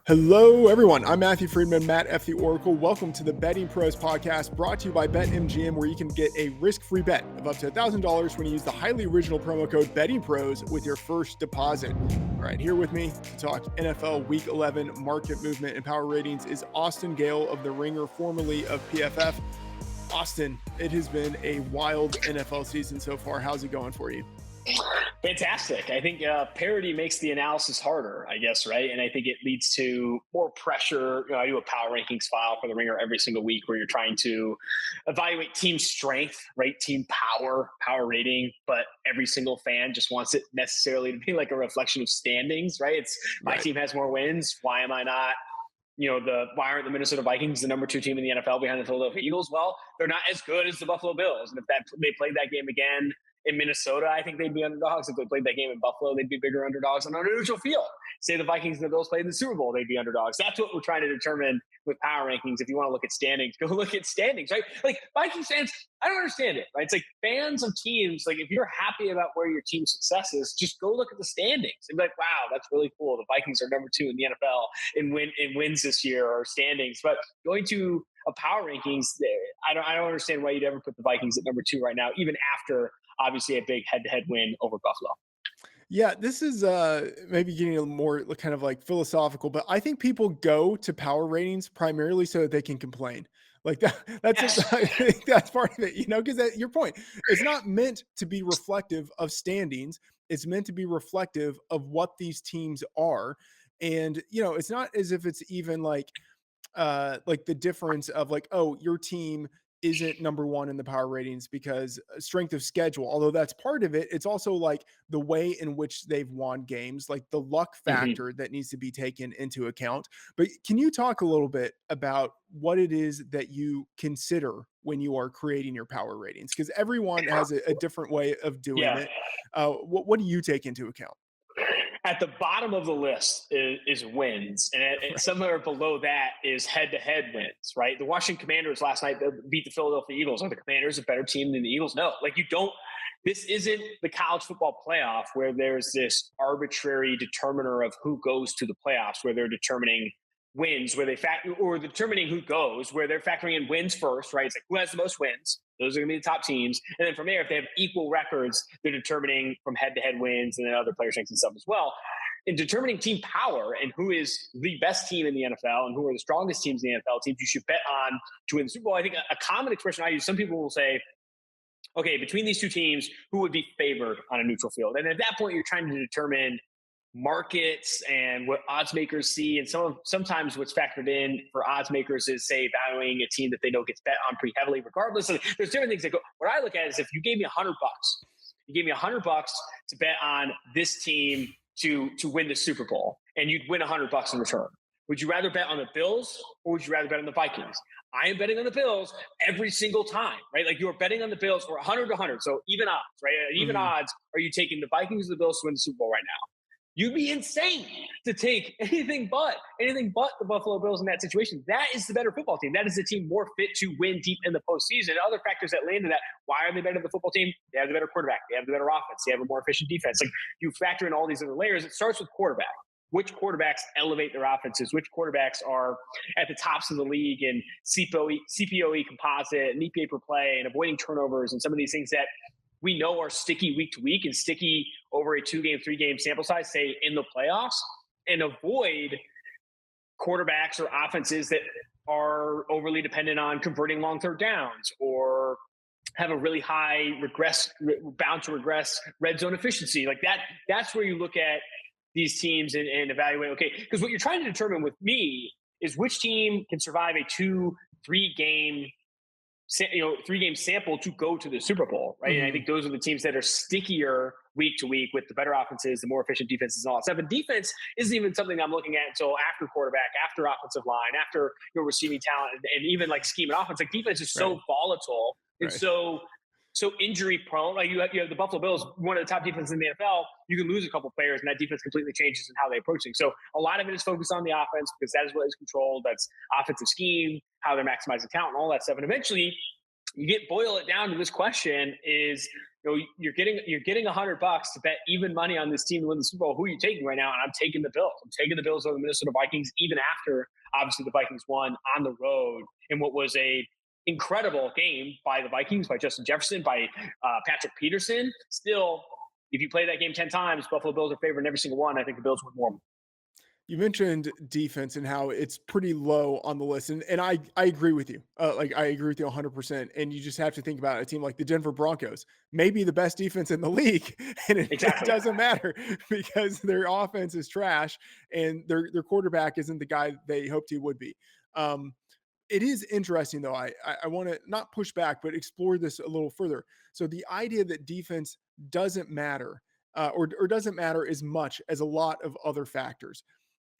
Hello, everyone. I'm Matthew Freedman, Matt F. the Oracle. Welcome to the BettingPros podcast, brought to you by BetMGM, where you can get a risk-free bet of up to $1,000 when you use the highly original promo code BettingPros with your first deposit. All right, here with me to talk NFL Week 11 market movement and power ratings is Austin Gayle of The Ringer, formerly of PFF. Austin, it has been a wild NFL season so far. How's it going for you? Fantastic. I think parity makes the analysis harder, I guess, right? And I think it leads to more pressure. I do a power rankings file for The Ringer every single week where you're trying to evaluate team strength, right? Team power rating, but every single fan just wants it necessarily to be like a reflection of standings, right? It's my team has more wins. Why am I not? Why aren't the Minnesota Vikings the number 2 team in the NFL behind the Philadelphia Eagles? Well, they're not as good as the Buffalo Bills. And if they played that game again in Minnesota, I think they'd be underdogs. If they played that game in Buffalo, they'd be bigger underdogs on a neutral field. Say the Vikings and the Bills played in the Super Bowl, they'd be underdogs. That's what we're trying to determine with power rankings. If you want to look at standings, go look at standings, right? Like Vikings fans, I don't understand it, right? It's like fans of teams, like if you're happy about where your team's success is, just go look at the standings and be like, wow, that's really cool. The Vikings are number 2 in the NFL in wins this year or standings. But going to a power rankings, I don't understand why you'd ever put the Vikings at number 2 right now, even after obviously a big head-to-head win over Buffalo. Yeah, this is maybe getting a more kind of like philosophical, but I think people go to power ratings primarily so that they can complain. Like that's Yes. I think that's part of it, because your point, it's not meant to be reflective of standings. It's meant to be reflective of what these teams are. And, it's not as if it's even like the difference of like, oh, your team isn't number 1 in the power ratings because strength of schedule, although that's part of it. It's also like the way in which they've won games, like the luck factor that needs to be taken into account. But can you talk a little bit about what it is that you consider when you are creating your power ratings? Because everyone has a different way of doing it. What do you take into account? At the bottom of the list is wins, and somewhere below that is head-to-head wins, right? The Washington Commanders last night beat the Philadelphia Eagles. Are the Commanders a better team than the Eagles? No. This isn't the college football playoff where there's this arbitrary determiner of who goes to the playoffs, where they're determining wins, where or determining who goes, where they're factoring in wins first, right? It's like who has the most wins. Those are going to be the top teams. And then from there, if they have equal records, they're determining from head-to-head wins and then other player strengths and stuff as well. In determining team power and who is the best team in the NFL and who are the strongest teams in the NFL, teams you should bet on to win the Super Bowl, I think a common expression I use, some people will say, okay, between these 2 teams, who would be favored on a neutral field? And at that point, you're trying to determine markets and what odds makers see. And sometimes what's factored in for odds makers is, say, valuing a team that they know gets bet on pretty heavily regardless. So there's different things that go. What I look at is if you gave me $100, you gave me $100 to bet on this team to win the Super Bowl, and you'd win $100 in return. Would you rather bet on the Bills or would you rather bet on the Vikings? I am betting on the Bills every single time, right? Like you're betting on the Bills for 100 to 100. So even odds, right? Even odds, are you taking the Vikings or the Bills to win the Super Bowl right now? You'd be insane to take anything but the Buffalo Bills in that situation. That is the better football team. That is the team more fit to win deep in the postseason. Other factors that land in that, why are they better than the football team? They have the better quarterback. They have the better offense. They have a more efficient defense. Like you factor in all these other layers. It starts with quarterback. Which quarterbacks elevate their offenses? Which quarterbacks are at the tops of the league in CPOE composite and EPA per play and avoiding turnovers and some of these things that we know are sticky week to week and sticky over a 2-game, 3-game sample size, say in the playoffs, and avoid quarterbacks or offenses that are overly dependent on converting long third downs or have a really high bound to regress red zone efficiency. Like that's where you look at these teams and evaluate, okay, because what you're trying to determine with me is which team can survive a 2-3-game sample to go to the Super Bowl, right? And I think those are the teams that are stickier week to week with the better offenses, the more efficient defenses and all that stuff. And defense isn't even something I'm looking at until after quarterback, after offensive line, after your receiving talent, and even like scheme and offense. Like defense is so volatile and so injury prone. Like you have the Buffalo Bills, one of the top defenses in the NFL. You can lose a couple players, and that defense completely changes in how they approach things. So a lot of it is focused on the offense because that is what is controlled. That's offensive scheme, how they're maximizing talent, and all that stuff. And eventually, you boil it down to this question: is you're getting $100 to bet even money on this team to win the Super Bowl. Who are you taking right now? And I'm taking the Bills. I'm taking the Bills over the Minnesota Vikings, even after obviously the Vikings won on the road in what was a incredible game by the Vikings, by Justin Jefferson, by Patrick Peterson. Still, if you play that game 10 times, Buffalo Bills are favored in every single one. I think the Bills would win more. You mentioned defense and how it's pretty low on the list. And I agree with you. I agree with you 100%. And you just have to think about a team like the Denver Broncos, maybe the best defense in the league. And it doesn't matter because their offense is trash and their quarterback isn't the guy they hoped he would be. It is interesting, though. I want to not push back, but explore this a little further. So the idea that defense doesn't matter or doesn't matter as much as a lot of other factors.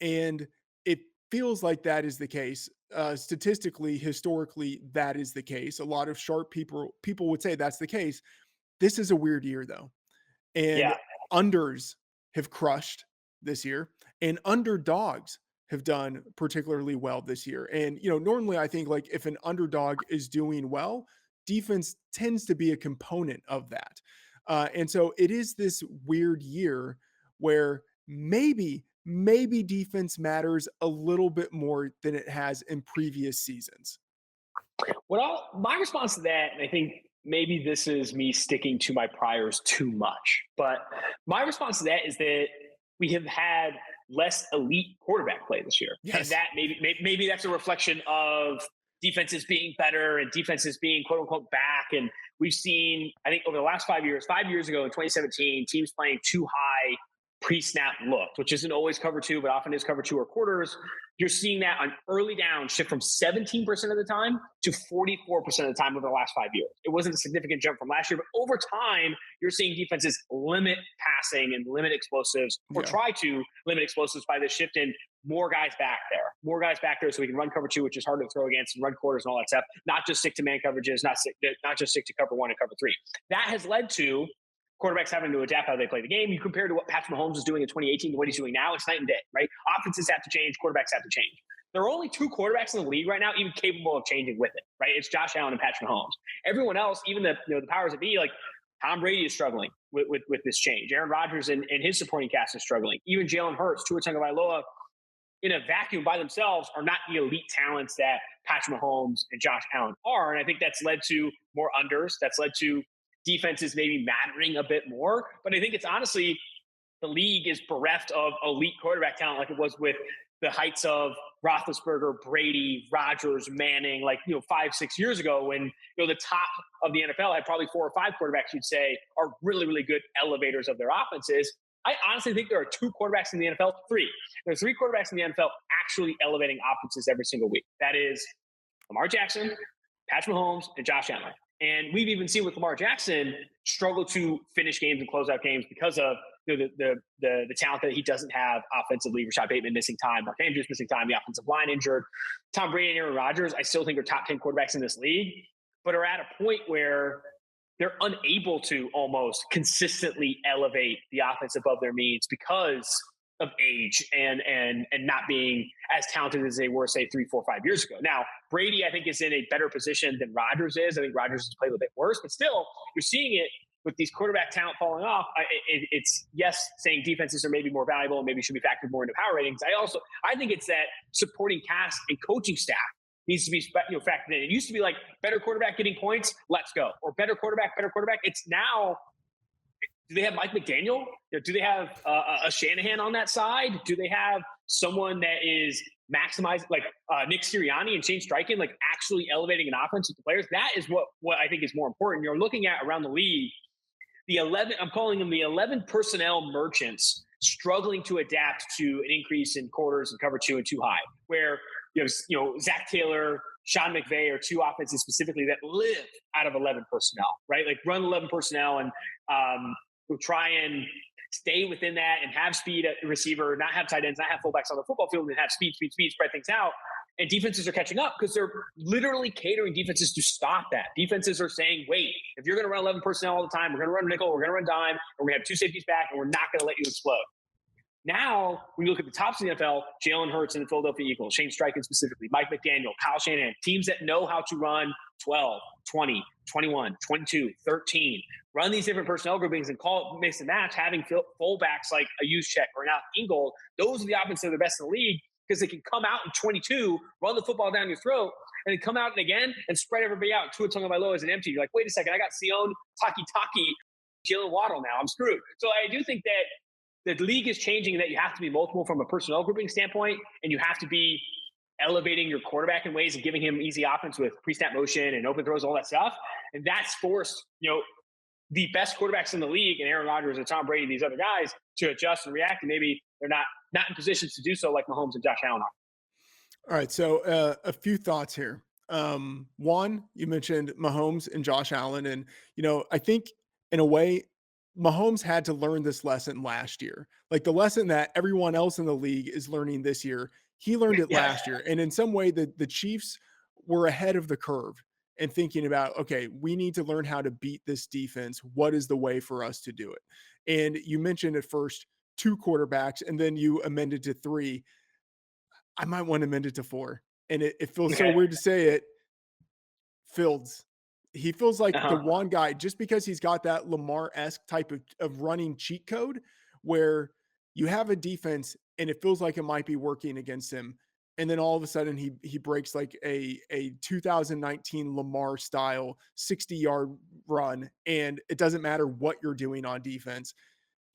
And it feels like that is the case. Statistically, historically, that is the case. A lot of sharp people would say that's the case. This is a weird year, though. And unders have crushed this year, and underdogs have done particularly well this year. And, normally I think like if an underdog is doing well, defense tends to be a component of that. And so it is this weird year where maybe defense matters a little bit more than it has in previous seasons. Well, my response to that, and I think maybe this is me sticking to my priors too much, but my response to that is that we have had less elite quarterback play this year. Yes. And that maybe that's a reflection of defenses being better and defenses being quote unquote back. And we've seen, I think over the last 5 years ago in 2017, teams playing too high pre-snap look, which isn't always cover two, but often is cover two or quarters. You're seeing that on early down shift from 17% of the time to 44% of the time over the last 5 years. It wasn't a significant jump from last year, but over time, you're seeing defenses limit passing and limit explosives or try to limit explosives by this shift in more guys back there so we can run cover two, which is hard to throw against, and run quarters and all that stuff, not just stick to man coverages, not just stick to cover one and cover three. That has led to quarterbacks having to adapt how they play the game. You compare to what Patrick Mahomes was doing in 2018 to what he's doing now, it's night and day, right? Offenses have to change, quarterbacks have to change. There are only two quarterbacks in the league right now even capable of changing with it, right? It's Josh Allen and Patrick Mahomes. Everyone else, even the powers that be, like Tom Brady is struggling with this change. Aaron Rodgers and his supporting cast is struggling. Even Jalen Hurts, Tua Tagovailoa, in a vacuum by themselves are not the elite talents that Patrick Mahomes and Josh Allen are. And I think that's led to more unders. That's led to defenses maybe mattering a bit more. But I think it's honestly, the league is bereft of elite quarterback talent like it was with the heights of Roethlisberger, Brady, Rodgers, Manning, 5-6 years ago when, the top of the NFL had probably 4 or 5 quarterbacks you'd say are really, really good elevators of their offenses. I honestly think there are 2 quarterbacks in the NFL, 3. There are 3 quarterbacks in the NFL actually elevating offenses every single week. That is Lamar Jackson, Patrick Mahomes, and Josh Allen. And we've even seen with Lamar Jackson struggle to finish games and close out games because of the talent that he doesn't have offensively. Rashad Bateman missing time, Mark Andrews missing time, the offensive line injured. Tom Brady and Aaron Rodgers, I still think are top 10 quarterbacks in this league, but are at a point where they're unable to almost consistently elevate the offense above their means because of age and not being as talented as they were, say, 3, 4, 5 years ago. Now, Brady, I think, is in a better position than Rodgers is. I think Rodgers has played a little bit worse, but still, you're seeing it with these quarterback talent falling off. It's saying defenses are maybe more valuable and maybe should be factored more into power ratings. I think it's that supporting cast and coaching staff needs to be factored in. It used to be like better quarterback getting points, let's go, or better quarterback. It's now, do they have Mike McDaniel? Do they have a Shanahan on that side? Do they have someone that is maximizing, like Nick Sirianni and Shane Steichen, like actually elevating an offense with the players? That is what I think is more important. You're looking at around the league, I'm calling them the 11 personnel merchants struggling to adapt to an increase in quarters and cover 2 and 2 high, where Zach Taylor, Sean McVay are 2 offenses specifically that live out of 11 personnel, right? Like run 11 personnel and we'll try and stay within that and have speed at receiver, not have tight ends, not have fullbacks on the football field, and have speed, spread things out. And defenses are catching up because they're literally catering defenses to stop that. Defenses are saying, wait, if you're going to run 11 personnel all the time, we're going to run nickel, we're going to run dime, and we're going to have 2 safeties back, and we're not going to let you explode. Now, when you look at the tops of the NFL, Jalen Hurts and the Philadelphia Eagles, Shane Steichen specifically, Mike McDaniel, Kyle Shanahan, teams that know how to run 12, 20, 21, 22, 13, run these different personnel groupings and call it mix and match, having fullbacks like a Juszczyk or now Ingold. Those are the offenses that are the best in the league because they can come out in 22, run the football down your throat, and then come out and again and spread everybody out. Tua Tagovailoa is an empty. You're like, wait a second, I got Sion, Taki, Jalen Waddle now. I'm screwed. So I do think that the league is changing and that you have to be multiple from a personnel grouping standpoint, and you have to be elevating your quarterback in ways of giving him easy offense with pre-snap motion and open throws, all that stuff. And that's forced, the best quarterbacks in the league, and Aaron Rodgers and Tom Brady, these other guys, to adjust and react. And maybe they're not in positions to do so like Mahomes and Josh Allen are. All right. So a few thoughts here. One, you mentioned Mahomes and Josh Allen. And, I think in a way, Mahomes had to learn this lesson last year. Like the lesson that everyone else in the league is learning this year, he learned it last year. And in some way, the Chiefs were ahead of the curve and thinking about, okay, we need to learn how to beat this defense. What is the way for us to do it? And you mentioned at first 2 quarterbacks, and then you amended to 3. I might want to amend it to 4. And it feels so weird to say it. Fields. He feels like the one guy, just because he's got that Lamar-esque type of running cheat code where you have a defense and it feels like it might be working against him. And then all of a sudden he breaks like a 2019 Lamar style 60-yard run. And it doesn't matter what you're doing on defense.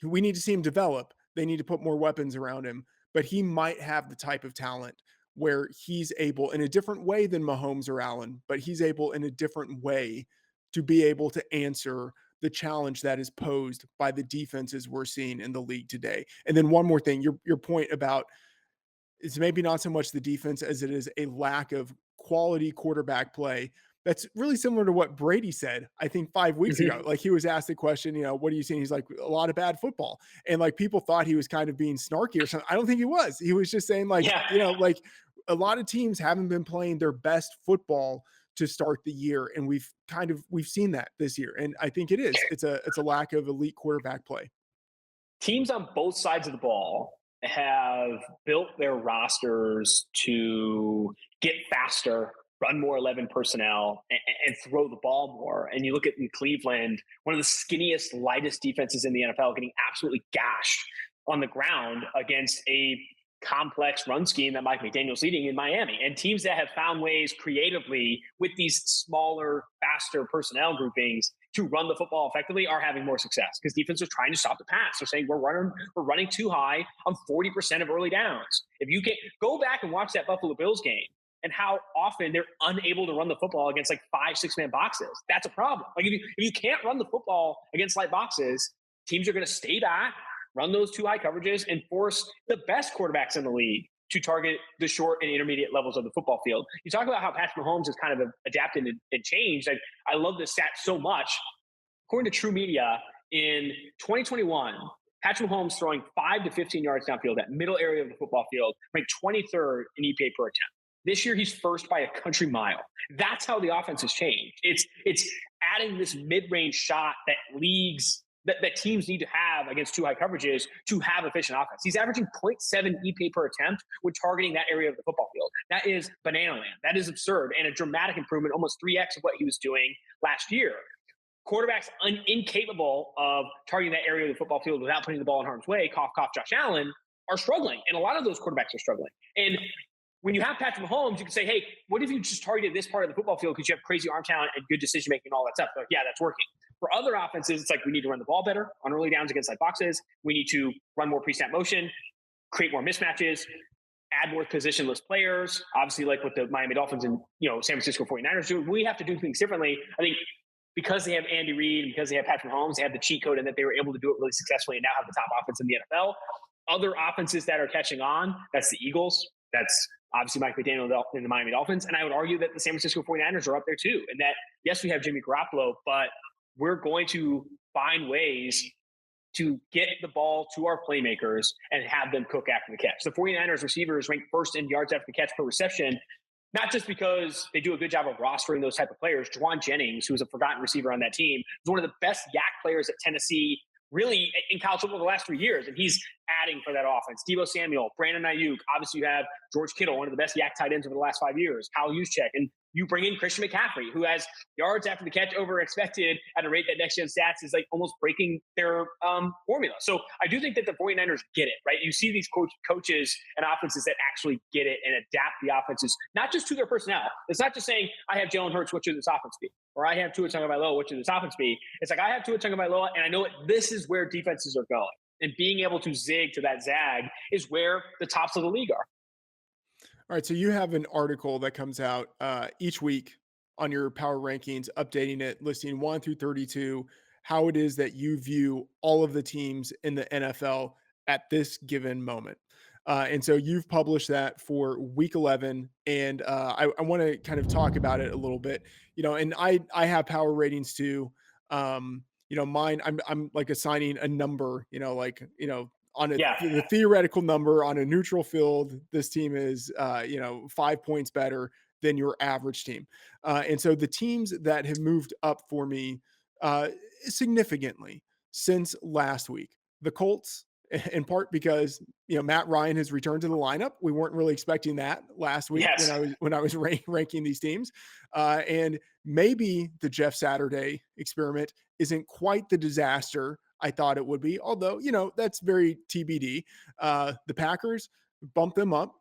We need to see him develop. They need to put more weapons around him, but he might have the type of talent where he's able in a different way than Mahomes or Allen, but he's able in a different way to be able to answer the challenge that is posed by the defenses we're seeing in the league today. And then one more thing, your point about it's maybe not so much the defense as it is a lack of quality quarterback play. That's really similar to what Brady said, I think 5 weeks ago. Like he was asked the question, what are you seeing? He's like, a lot of bad football. And like people thought he was kind of being snarky or something. I don't think he was. He was just saying like, like a lot of teams haven't been playing their best football to start the year. And we've seen that this year. And I think it is. It's a lack of elite quarterback play. Teams on both sides of the ball have built their rosters to get faster, run more 11 personnel, and throw the ball more. And you look at in Cleveland, one of the skinniest, lightest defenses in the NFL, getting absolutely gashed on the ground against a complex run scheme that Mike McDaniel's leading in Miami. And teams that have found ways creatively with these smaller, faster personnel groupings to run the football effectively are having more success because defenses are trying to stop the pass. They're saying we're running too high on 40% of early downs. If you can go back and watch that Buffalo Bills game and how often they're unable to run the football against like 5-6 man boxes, that's a problem. Like if you can't run the football against light boxes, teams are going to stay back, run those 2 high coverages, and force the best quarterbacks in the league to target the short and intermediate levels of the football field. You talk about how Patrick Mahomes has kind of adapted and changed. I love this stat so much. According to True Media, in 2021, Patrick Mahomes throwing 5 to 15 yards downfield, that middle area of the football field, ranked 23rd in EPA per attempt. This year, he's first by a country mile. That's how the offense has changed. It's adding this mid-range shot that that teams need to have against 2 high coverages to have efficient offense. He's averaging 0.7 EPA per attempt when targeting that area of the football field. That is banana land. That is absurd and a dramatic improvement, almost 3x of what he was doing last year. Quarterbacks incapable of targeting that area of the football field without putting the ball in harm's way, cough, Josh Allen, are struggling. And a lot of those quarterbacks are struggling. And when you have Patrick Mahomes, you can say, hey, what if you just targeted this part of the football field because you have crazy arm talent and good decision-making and all that stuff? Like, yeah, that's working. For other offenses, it's like we need to run the ball better on early downs against light boxes. We need to run more pre-snap motion, create more mismatches, add more positionless players. Obviously, like what the Miami Dolphins and San Francisco 49ers do, we have to do things differently. I think because they have Andy Reid and because they have Patrick Mahomes, they have the cheat code and that they were able to do it really successfully and now have the top offense in the NFL. Other offenses that are catching on, that's the Eagles. That's obviously Mike McDaniel in the Miami Dolphins. And I would argue that the San Francisco 49ers are up there too. And that, yes, we have Jimmy Garoppolo, but we're going to find ways to get the ball to our playmakers and have them cook after the catch. The 49ers receivers ranked first in yards after the catch per reception, not just because they do a good job of rostering those type of players. Juwan Jennings, who was a forgotten receiver on that team, was one of the best yak players at Tennessee really in college football the last 3 years, and he's adding for that offense. Deebo Samuel, Brandon Ayuk, obviously you have George Kittle, one of the best yak tight ends over the last 5 years, Kyle Juszczyk, and you bring in Christian McCaffrey, who has yards after the catch over expected at a rate that next gen stats is like almost breaking their formula. So I do think that the 49ers get it, right? You see these coaches and offenses that actually get it and adapt the offenses, not just to their personnel. It's not just saying, I have Jalen Hurts, what should this offense be? Or I have Tua Tagovailoa, what should this offense be? It's like, I have Tua Tagovailoa, and I know this is where defenses are going. And being able to zig to that zag is where the tops of the league are. All right, so you have an article that comes out each week on your power rankings, updating it, listing 1 through 32, how it is that you view all of the teams in the NFL at this given moment. And so you've published that for week 11, and I want to kind of talk about it a little bit. And I have power ratings too. Mine, I'm like assigning a number, on the theoretical number on a neutral field, this team is, 5 points better than your average team. And so the teams that have moved up for me significantly since last week, the Colts, in part because, Matt Ryan has returned to the lineup. We weren't really expecting that last week when I was ranking these teams. And maybe the Jeff Saturday experiment isn't quite the disaster I thought it would be, although, that's very TBD. The Packers bumped them up,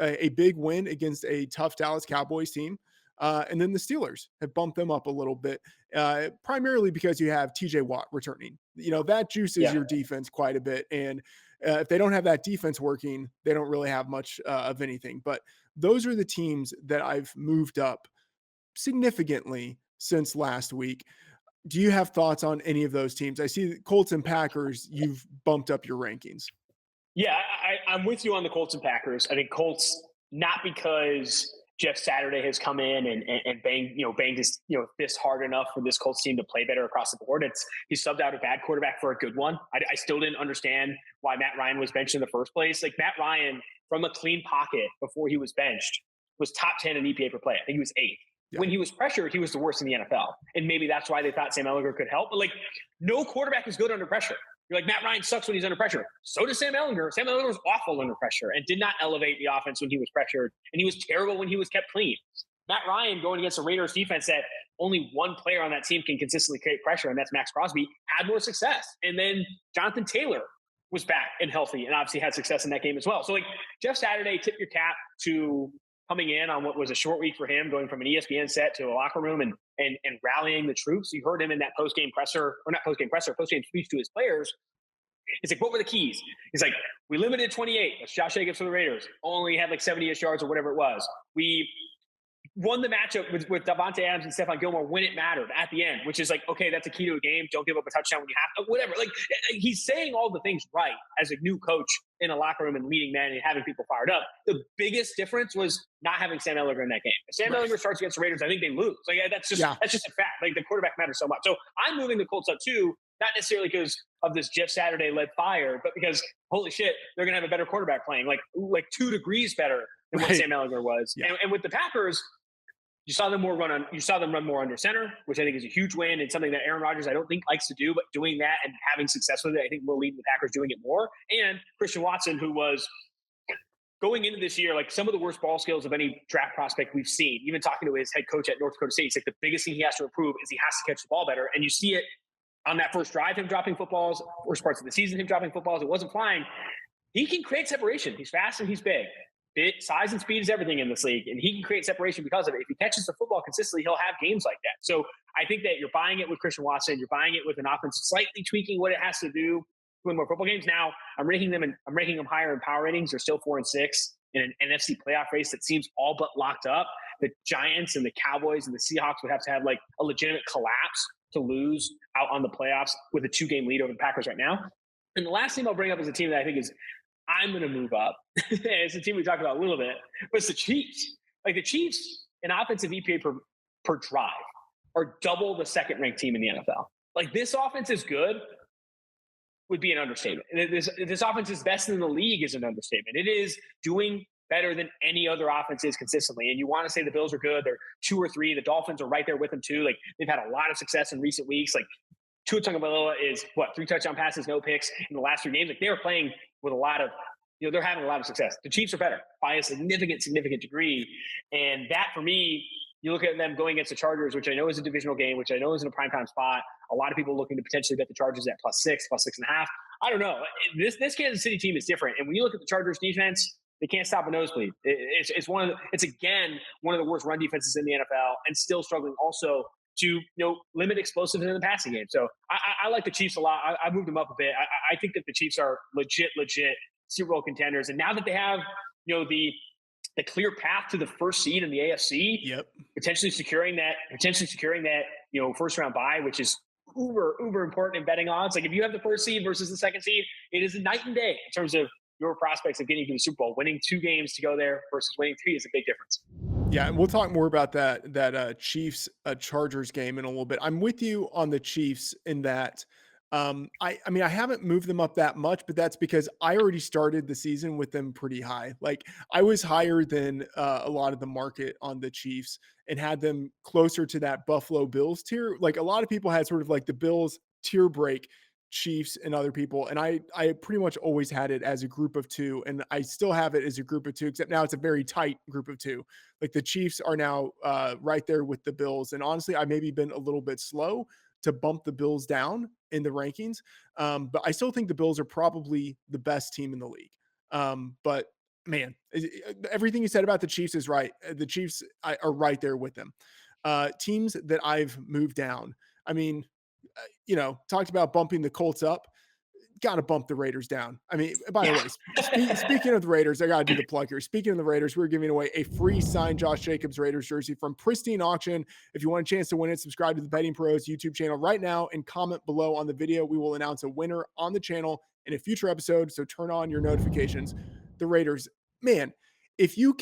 a big win against a tough Dallas Cowboys team. And then the Steelers have bumped them up a little bit, primarily because you have TJ Watt returning. That juices your defense quite a bit. And if they don't have that defense working, they don't really have much of anything. But those are the teams that I've moved up significantly since last week. Do you have thoughts on any of those teams? I see Colts and Packers, you've bumped up your rankings. Yeah, I'm with you on the Colts and Packers. I think Colts, not because Jeff Saturday has come in and banged his fist hard enough for this Colts team to play better across the board. He subbed out a bad quarterback for a good one. I still didn't understand why Matt Ryan was benched in the first place. Like, Matt Ryan, from a clean pocket before he was benched, was top 10 in EPA per play. I think he was 8th. Yeah. When he was pressured, he was the worst in the NFL. And maybe that's why they thought Sam Ehlinger could help. But no quarterback is good under pressure. You're like, Matt Ryan sucks when he's under pressure. So does Sam Ehlinger. Sam Ehlinger was awful under pressure and did not elevate the offense when he was pressured. And he was terrible when he was kept clean. Matt Ryan, going against a Raiders defense that only one player on that team can consistently create pressure, and that's Max Crosby, had more success. And then Jonathan Taylor was back and healthy and obviously had success in that game as well. So, Jeff Saturday, tip your cap to coming in on what was a short week for him, going from an ESPN set to a locker room and rallying the troops. You heard him in that post-game speech to his players. He's like, what were the keys? He's like, we limited 28. That's Josh Jacobs for the Raiders. Only had 70-ish yards or whatever it was. We won the matchup with Davante Adams and Stephon Gilmore when it mattered at the end, which is okay, that's a key to a game. Don't give up a touchdown when you have to, whatever. He's saying all the things right as a new coach in a locker room and leading men and having people fired up. The biggest difference was not having Sam Ehlinger in that game. If Sam Ehlinger starts against the Raiders, I think they lose. That's just a fact. The quarterback matters so much. So I'm moving the Colts up too, not necessarily because of this Jeff Saturday led fire, but because holy shit, they're going to have a better quarterback playing, 2 degrees better than what Sam Ehlinger was. Yeah. And with the Packers, you saw them run more under center, which I think is a huge win and something that Aaron Rodgers I don't think likes to do, but doing that and having success with it, I think will lead the Packers doing it more. And Christian Watson, who was going into this year, some of the worst ball skills of any draft prospect we've seen. Even talking to his head coach at North Dakota State, he's the biggest thing he has to improve is he has to catch the ball better. And you see it on that first drive, him dropping footballs, first parts of the season, him dropping footballs. It wasn't flying. He can create separation. He's fast and he's big. Size and speed is everything in this league, and he can create separation because of it. If he catches the football consistently, he'll have games like that. So I think that you're buying it with Christian Watson. You're buying it with an offense slightly tweaking what it has to do to win more football games. Now I'm ranking them higher in power ratings. They're still 4 and 6 in an NFC playoff race that seems all but locked up. The Giants and the Cowboys and the Seahawks would have to have a legitimate collapse to lose out on the playoffs with a 2-game lead over the Packers right now. And the last team I'll bring up is a team that I think is I'm going to move up. It's a team we talked about a little bit, but it's the Chiefs. The Chiefs in offensive EPA per drive are double the second-ranked team in the NFL. This offense is good would be an understatement. This offense is best in the league is an understatement. It is doing better than any other offense is consistently. And you want to say the Bills are good. They're 2 or 3. The Dolphins are right there with them too. They've had a lot of success in recent weeks. Tua Tagovailoa is 3 touchdown passes, no picks in the last 3 games. Like, they are playing with a lot of, they're having a lot of success. The Chiefs are better by a significant degree. And that, for me, you look at them going against the Chargers, which I know is a divisional game, which I know is in a primetime spot. A lot of people looking to potentially bet the Chargers at +6, +6.5. I don't know. This Kansas City team is different. And when you look at the Chargers defense, they can't stop a nosebleed. It's again one of the worst run defenses in the NFL, and still struggling also to limit explosiveness in the passing game. So I like the Chiefs a lot. I moved them up a bit. I think that the Chiefs are legit Super Bowl contenders, and now that they have the clear path to the first seed in the AFC, Yep. potentially securing that first round bye, which is uber important in betting odds. Like, if you have the first seed versus the second seed, it is a night and day in terms of your prospects of getting to the Super Bowl. Winning 2 games to go there versus winning 3 is a big difference. Yeah, and we'll talk more about that Chiefs Chargers game in a little bit. I'm with you on the Chiefs in that. I mean, I haven't moved them up that much, but that's because I already started the season with them pretty high. Like, I was higher than a lot of the market on the Chiefs and had them closer to that Buffalo Bills tier. Like, a lot of people had sort of like the Bills tier break, Chiefs and other people, and I pretty much always had it as a group of 2, and I still have it as a group of 2, except now it's a very tight group of 2. Like, the Chiefs are now right there with the Bills, and honestly, I maybe been a little bit slow to bump the Bills down in the rankings, but I still think the Bills are probably the best team in the league. But man, everything you said about the Chiefs is right. The Chiefs are right there with them. Teams that I've moved down. I mean, talked about bumping the Colts up. Got to bump the Raiders down. I mean, by the way, speaking of the Raiders, I got to do the plug here. Speaking of the Raiders, we're giving away a free signed Josh Jacobs Raiders jersey from Pristine Auction. If you want a chance to win it, subscribe to the BettingPros YouTube channel right now and comment below on the video. We will announce a winner on the channel in a future episode, so turn on your notifications. The Raiders, man, if you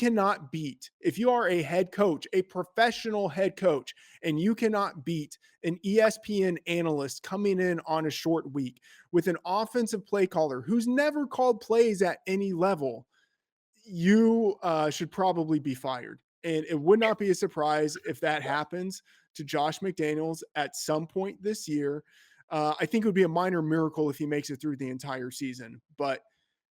are a head coach, a professional head coach, and you cannot beat an ESPN analyst coming in on a short week with an offensive play caller who's never called plays at any level, you should probably be fired. And it would not be a surprise if that happens to Josh McDaniels at some point this year. I think it would be a minor miracle if he makes it through the entire season, but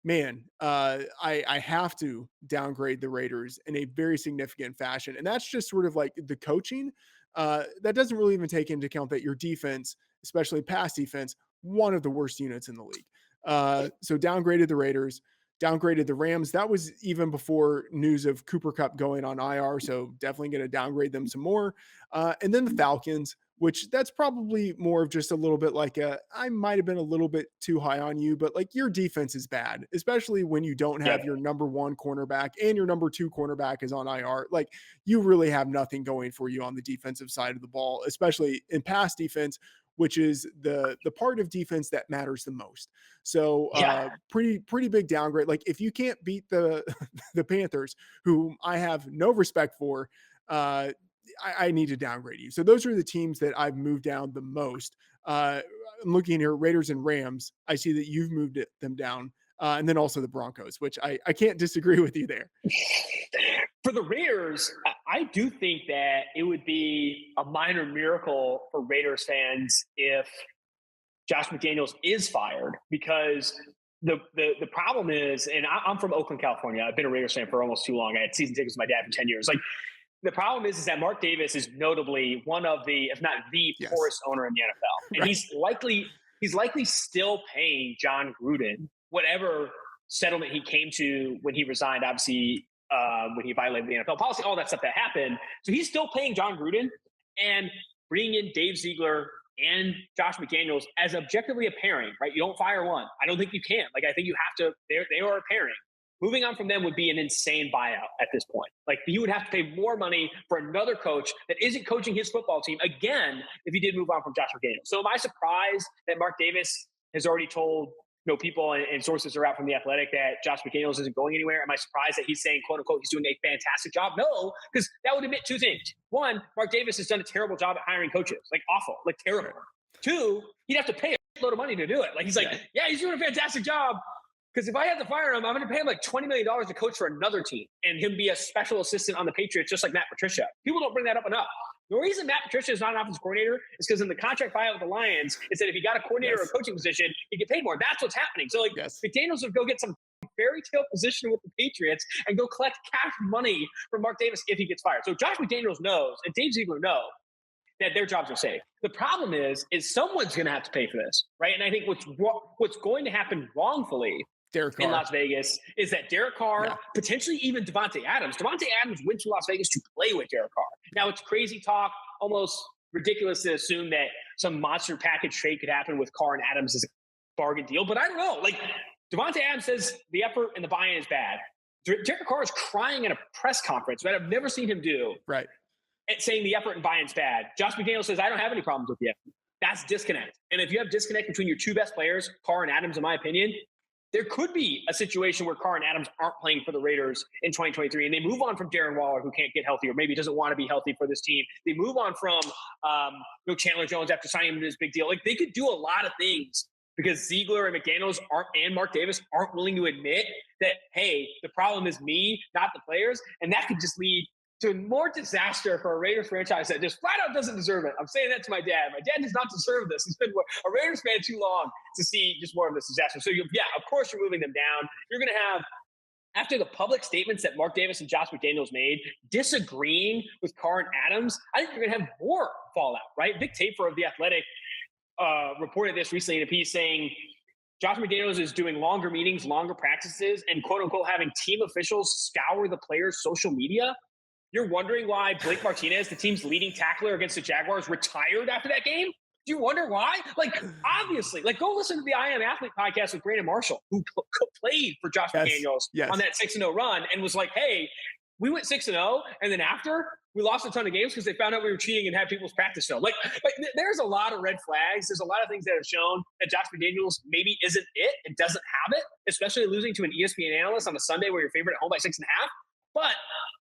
man, I have to downgrade the Raiders in a very significant fashion. And that's just sort of like the coaching. That doesn't really even take into account that your defense, especially pass defense, one of the worst units in the league. So downgraded the Raiders, downgraded the Rams. That was even before news of Cooper Kupp going on IR. So definitely going to downgrade them some more. And then the Falcons, which that's probably more of just a little bit like I might have been a little bit too high on you, but like, your defense is bad, especially when you don't have your number 1 cornerback and your number 2 cornerback is on IR. Like, you really have nothing going for you on the defensive side of the ball, especially in pass defense, which is the part of defense that matters the most. So pretty big downgrade. Like, if you can't beat the Panthers, whom I have no respect for, I need to downgrade you. So those are the teams that I've moved down the most. I'm looking here, Raiders and Rams. I see that you've moved them down. And then also the Broncos, which I can't disagree with you there. For the Raiders, I do think that it would be a minor miracle for Raiders fans if Josh McDaniels is fired, because the problem is, and I'm from Oakland, California. I've been a Raiders fan for almost too long. I had season tickets with my dad for 10 years. Like, the problem is that Mark Davis is notably one of the, if not the poorest owner in the NFL. And he's likely still paying John Gruden whatever settlement he came to when he resigned, obviously, when he violated the NFL policy, all that stuff that happened. So he's still paying John Gruden, and bringing in Dave Ziegler and Josh McDaniels as objectively a pairing, right? You don't fire one. I don't think you can. Like, I think you have to, they are a pairing. Moving on from them would be an insane buyout at this point. Like, he would have to pay more money for another coach that isn't coaching his football team again if he did move on from Josh McDaniels. So am I surprised that Mark Davis has already told people and sources are out from The Athletic that Josh McDaniels isn't going anywhere? Am I surprised that he's saying, quote unquote, he's doing a fantastic job? No, because that would admit 2 things. One, Mark Davis has done a terrible job at hiring coaches, like awful, like terrible. 2, he'd have to pay a load of money to do it. Like, he's like, yeah, he's doing a fantastic job. Because if I had to fire him, I'm going to pay him like $20 million to coach for another team and him be a special assistant on the Patriots, just like Matt Patricia. People don't bring that up enough. The reason Matt Patricia is not an offensive coordinator is because in the contract buyout with the Lions, it said if he got a coordinator or a coaching position, he'd get paid more. That's what's happening. So, like, McDaniels would go get some fairy tale position with the Patriots and go collect cash money from Mark Davis if he gets fired. So Josh McDaniels knows, and Dave Ziegler knows, that their jobs are safe. The problem is someone's going to have to pay for this, right? And I think what's going to happen wrongfully in Las Vegas is that Derek Carr, potentially even Devontae Adams. Devontae Adams went to Las Vegas to play with Derek Carr. Now, it's crazy talk, almost ridiculous to assume that some monster package trade could happen with Carr and Adams as a bargain deal, but I don't know. Like, Devontae Adams says the effort and the buy-in is bad. Derek Carr is crying at a press conference that I've never seen him do. Right. And saying the effort and buy-in's bad. Josh McDaniels says, I don't have any problems with the effort. That's disconnect. And if you have disconnect between your two best players, Carr and Adams, in my opinion, there could be a situation where Carr and Adams aren't playing for the Raiders in 2023, and they move on from Darren Waller, who can't get healthy or maybe doesn't want to be healthy for this team. They move on from Chandler Jones after signing him to this big deal. Like, they could do a lot of things because Ziegler and McDaniels and Mark Davis aren't willing to admit that, hey, the problem is me, not the players, and that could just lead to more disaster for a Raiders franchise that just flat out doesn't deserve it. I'm saying that to my dad. My dad does not deserve this. He's been a Raiders fan too long to see just more of this disaster. So, of course you're moving them down. You're going to have, after the public statements that Mark Davis and Josh McDaniels made, disagreeing with Carr and Adams, I think you're going to have more fallout, right? Vic Tafur of The Athletic reported this recently in a piece saying Josh McDaniels is doing longer meetings, longer practices, and quote-unquote having team officials scour the players' social media. You're wondering why Blake Martinez, the team's leading tackler against the Jaguars, retired after that game? Do you wonder why? Like, obviously, like, go listen to the I Am Athlete podcast with Brandon Marshall, who played for Josh McDaniels on that 6-0 run and was like, hey, we went 6-0, and then after, we lost a ton of games because they found out we were cheating and had people's practice film. Like, there's a lot of red flags. There's a lot of things that have shown that Josh McDaniels maybe isn't it and doesn't have it, especially losing to an ESPN analyst on a Sunday where you're favored at home by 6.5. But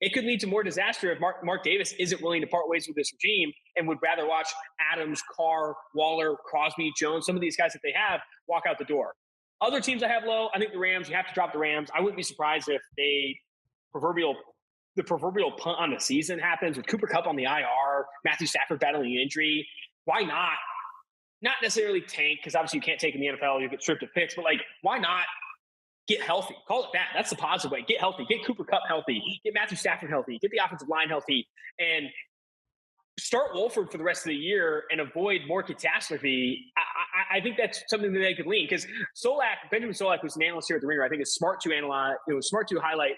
it could lead to more disaster if Mark Davis isn't willing to part ways with this regime and would rather watch Adams, Carr, Waller, Crosby, Jones, some of these guys that they have walk out the door. Other teams I have low, I think the Rams, you have to drop the Rams. I wouldn't be surprised if the proverbial punt on the season happens with Cooper Kupp on the IR, Matthew Stafford battling an injury. Why not? Not necessarily tank, because obviously you can't take in the NFL, you get stripped of picks, but like, why not get healthy? Call it that. That's the positive way. Get healthy. Get Cooper Kupp healthy. Get Matthew Stafford healthy. Get the offensive line healthy. And start Wolford for the rest of the year and avoid more catastrophe. I think that's something that they could lean, because Benjamin Solak, who's an analyst here at the Ringer, I think is smart to analyze. It was smart to highlight.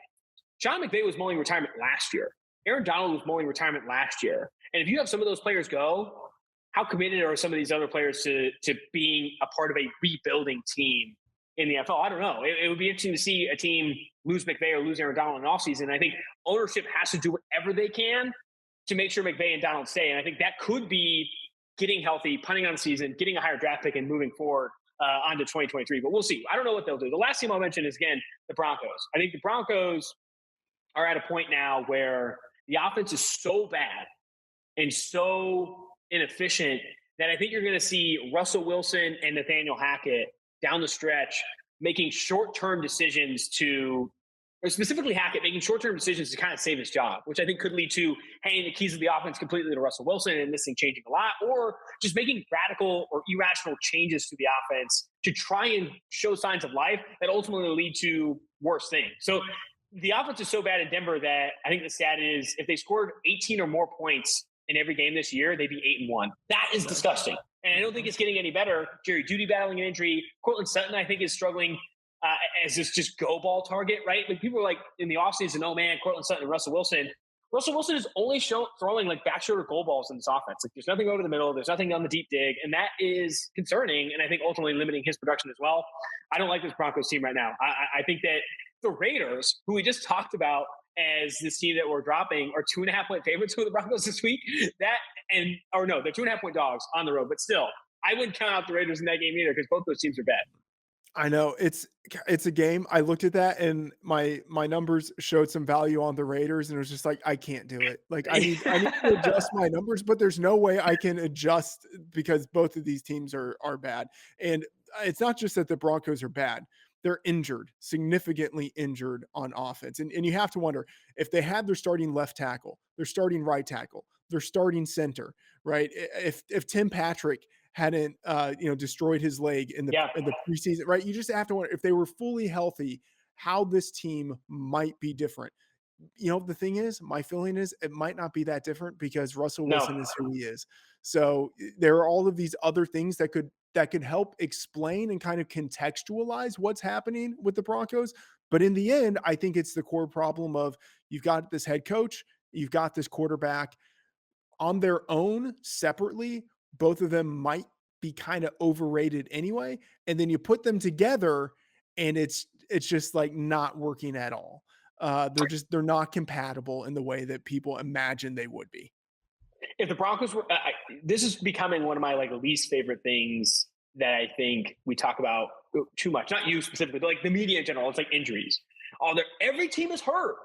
Sean McVay was mulling retirement last year. Aaron Donald was mulling retirement last year. And if you have some of those players go, how committed are some of these other players to being a part of a rebuilding team in the NFL? I don't know. It would be interesting to see a team lose McVay or lose Aaron Donald in the offseason. I think ownership has to do whatever they can to make sure McVay and Donald stay. And I think that could be getting healthy, punting on the season, getting a higher draft pick, and moving forward onto 2023. But we'll see. I don't know what they'll do. The last team I'll mention is, again, the Broncos. I think the Broncos are at a point now where the offense is so bad and so inefficient that I think you're going to see Russell Wilson and Nathaniel Hackett down the stretch making short-term decisions or specifically Hackett making short-term decisions to kind of save his job, which I think could lead to handing the keys of the offense completely to Russell Wilson and this thing changing a lot, or just making radical or irrational changes to the offense to try and show signs of life that ultimately lead to worse things. So the offense is so bad in Denver that I think the stat is if they scored 18 or more points in every game this year, they'd be 8-1. That is disgusting. And I don't think it's getting any better. Jerry Jeudy battling an injury. Cortland Sutton, I think, is struggling as this just go ball target, right? Like, people are like in the offseason, oh man, Cortland Sutton and Russell Wilson. Russell Wilson is only throwing like back shoulder goal balls in this offense. Like, there's nothing over the middle. There's nothing on the deep dig. And that is concerning. And I think ultimately limiting his production as well. I don't like this Broncos team right now. I think that the Raiders, who we just talked about as this team that we're dropping, are 2.5-point favorites for the Broncos this week. They're 2.5-point dogs on the road. But still, I wouldn't count out the Raiders in that game either, because both those teams are bad. I know it's a game. I looked at that and my numbers showed some value on the Raiders, and it was just like, I can't do it. Like, I need to adjust my numbers, but there's no way I can adjust because both of these teams are bad. And it's not just that the Broncos are bad. They're injured, significantly injured on offense. And you have to wonder, if they had their starting left tackle, their starting right tackle, their starting center, right? If Tim Patrick hadn't destroyed his leg in Yeah. the preseason, right? You just have to wonder if they were fully healthy, how this team might be different. The thing is, my feeling is it might not be that different because Russell No. Wilson is who he is. So there are all of these other things that could help explain and kind of contextualize what's happening with the Broncos. But in the end, I think it's the core problem of you've got this head coach, you've got this quarterback on their own separately. Both of them might be kind of overrated anyway. And then you put them together and it's just like not working at all. They're not compatible in the way that people imagine they would be. If the Broncos were, this is becoming one of my like least favorite things that I think we talk about too much. Not you specifically, but like the media in general. It's like injuries. Oh, every team is hurt.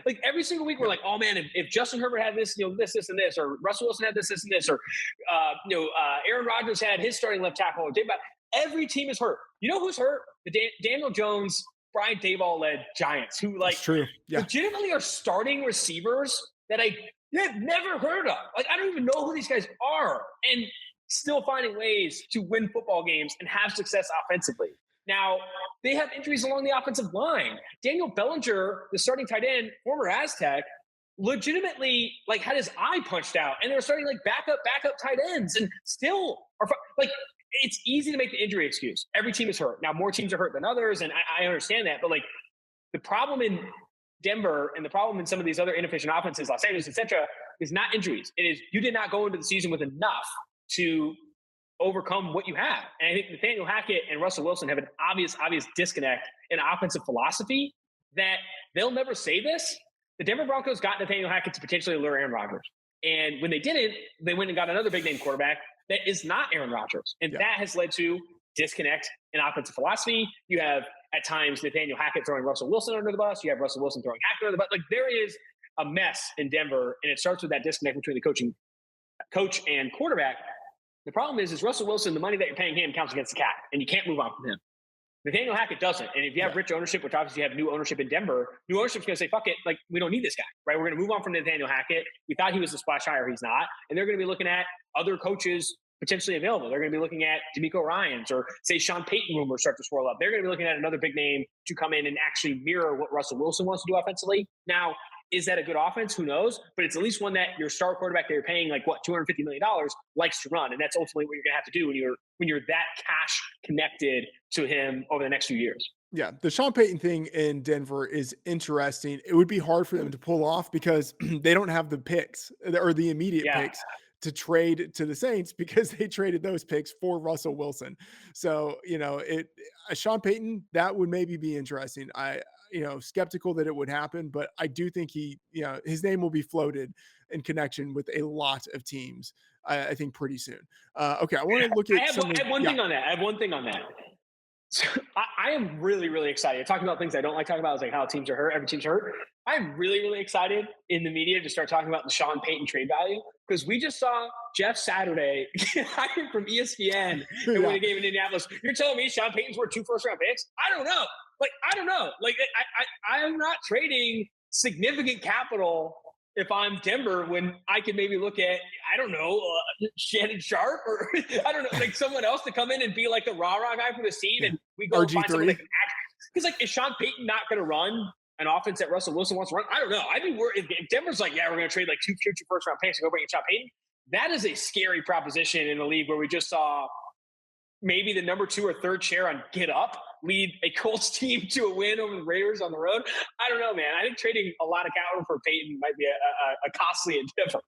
Like every single week, we're like, oh man, if Justin Herbert had this, this, and this, or Russell Wilson had this, and this, or Aaron Rodgers had his starting left tackle. Or every team is hurt. You know who's hurt? The Daniel Jones, Brian Daboll led Giants, who like legitimately are starting receivers that I have never heard of. Like I don't even know who these guys are, and still finding ways to win football games and have success offensively. Now, they have injuries along the offensive line. Daniel Bellinger, the starting tight end, former Aztec, legitimately like had his eye punched out, and they were starting like backup tight ends, and still are like it's easy to make the injury excuse. Every team is hurt. Now, more teams are hurt than others, and I understand that, but like the problem in Denver and the problem in some of these other inefficient offenses, Los Angeles, etc., is not injuries. It is you did not go into the season with enough to overcome what you have. And I think Nathaniel Hackett and Russell Wilson have an obvious disconnect in offensive philosophy that they'll never say this. The Denver Broncos got Nathaniel Hackett to potentially lure Aaron Rodgers. And when they didn't, they went and got another big name quarterback that is not Aaron Rodgers. And that has led to disconnect in offensive philosophy. You have at times Nathaniel Hackett throwing Russell Wilson under the bus. You have Russell Wilson throwing Hackett under the bus. Like there is a mess in Denver, and it starts with that disconnect between the coach and quarterback. The problem is Russell Wilson, the money that you're paying him counts against the cap, and you can't move on from him. Nathaniel Hackett doesn't. And if you have rich ownership, which obviously you have new ownership in Denver, new ownership's going to say, fuck it, like, we don't need this guy, right? We're going to move on from Nathaniel Hackett. We thought he was a splash hire. He's not. And they're going to be looking at other coaches potentially available. They're going to be looking at DeMeco Ryans or, say, Sean Payton rumors start to swirl up. They're going to be looking at another big name to come in and actually mirror what Russell Wilson wants to do offensively. Now, is that a good offense? Who knows? But it's at least one that your star quarterback that you're paying like $250 million likes to run, and that's ultimately what you're gonna have to do when you're that cash connected to him over the next few years. Yeah, the Sean Payton thing in Denver is interesting. It would be hard for them to pull off because they don't have the picks or the immediate picks to trade to the Saints because they traded those picks for Russell Wilson. So, Sean Payton, that would maybe be interesting. Skeptical that it would happen, but I do think his name will be floated in connection with a lot of teams, I think pretty soon. Okay. I want to look at I have one thing on that. So I am really, really excited. Talking about things I don't like talking about is like how teams are hurt. Every team's hurt. I'm really, really excited in the media to start talking about the Sean Payton trade value because we just saw Jeff Saturday hired from ESPN and win a game in Indianapolis. You're telling me Sean Payton's worth 2 first-round picks? I don't know. Like I'm not trading significant capital if I'm Denver when I could maybe look at, I don't know, Shannon Sharp or I don't know, like someone else to come in and be like the rah-rah guy for this team and we go RG3. find someone that can act. Because like, is Sean Payton not going to run an offense that Russell Wilson wants to run? I don't know. I'd be worried if Denver's like, yeah, we're going to trade like 2 future first-round picks and go bring in Sean Payton. That is a scary proposition in a league where we just saw maybe the number 2 or 3rd chair on Get Up lead a Colts team to a win over the Raiders on the road. I don't know, man. I think trading a lot of capital for Peyton might be a costly endeavor.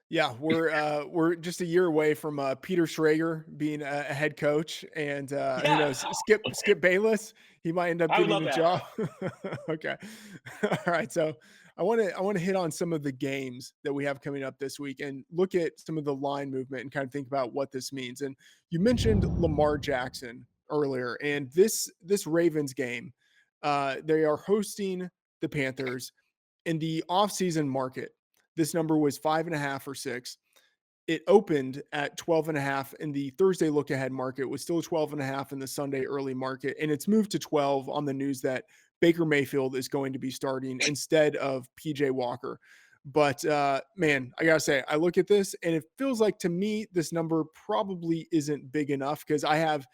Yeah, we're just a year away from Peter Schrager being a head coach, and who knows, Skip Bayless, he might end up getting the job. Okay, all right. So I want to hit on some of the games that we have coming up this week and look at some of the line movement and kind of think about what this means. And you mentioned Lamar Jackson earlier, and this Ravens game, they are hosting the Panthers in the offseason market. This number was 5.5 or 6. It opened at 12.5 in the Thursday look ahead market. It was still 12.5 in the Sunday early market. And it's moved to 12 on the news that Baker Mayfield is going to be starting instead of PJ Walker. But man, I gotta say, I look at this and it feels like to me this number probably isn't big enough because I have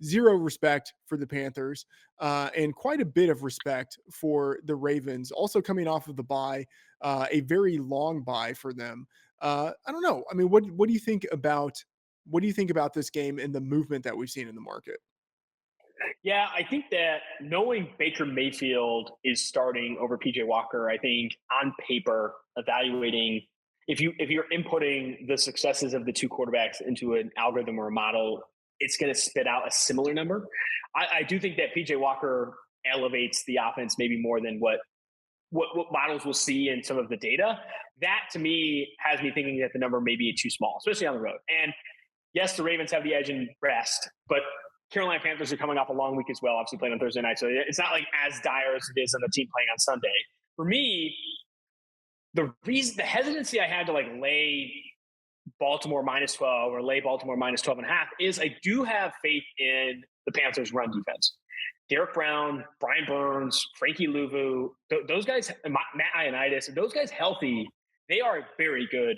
zero respect for the Panthers and quite a bit of respect for the Ravens. Also coming off of the bye, a very long bye for them. I don't know. I mean, what do you think about this game and the movement that we've seen in the market? Yeah, I think that knowing Baker Mayfield is starting over PJ Walker, I think on paper, evaluating if you're inputting the successes of the two quarterbacks into an algorithm or a model, it's going to spit out a similar number. I do think that PJ Walker elevates the offense maybe more than what models will see in some of the data. That to me has me thinking that the number may be too small, especially on the road. And yes, the Ravens have the edge in rest, but Carolina Panthers are coming off a long week as well, obviously playing on Thursday night. So it's not like as dire as it is on the team playing on Sunday. For me, the hesitancy I had to like lay Baltimore minus 12 or lay Baltimore minus 12 and a half is I do have faith in the Panthers run defense. Derek Brown, Brian Burns, Frankie Louvu, those guys, Matt Ioannidis, those guys healthy, they are a very good,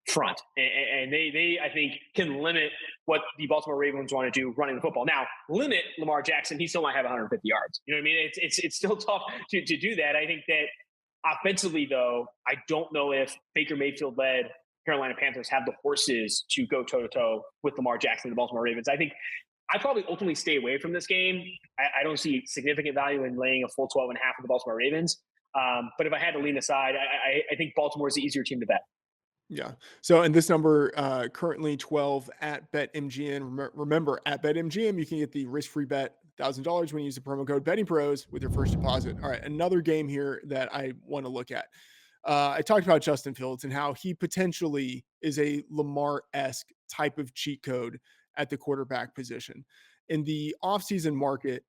front. And they, I think, can limit what the Baltimore Ravens want to do running the football. Now, limit Lamar Jackson, he still might have 150 yards. You know what I mean? It's still tough to do that. I think that offensively, though, I don't know if Baker Mayfield-led Carolina Panthers have the horses to go toe-to-toe with Lamar Jackson and the Baltimore Ravens. I think I probably ultimately stay away from this game. I don't see significant value in laying a full 12 and a half of the Baltimore Ravens. But if I had to lean aside, I think Baltimore is the easier team to bet. Yeah. So, and this number currently 12 at BetMGM. Remember, at BetMGM, you can get the risk-free bet $1,000 when you use the promo code BettingPros with your first deposit. All right, another game here that I want to look at. I talked about Justin Fields and how he potentially is a Lamar-esque type of cheat code at the quarterback position. In the offseason market,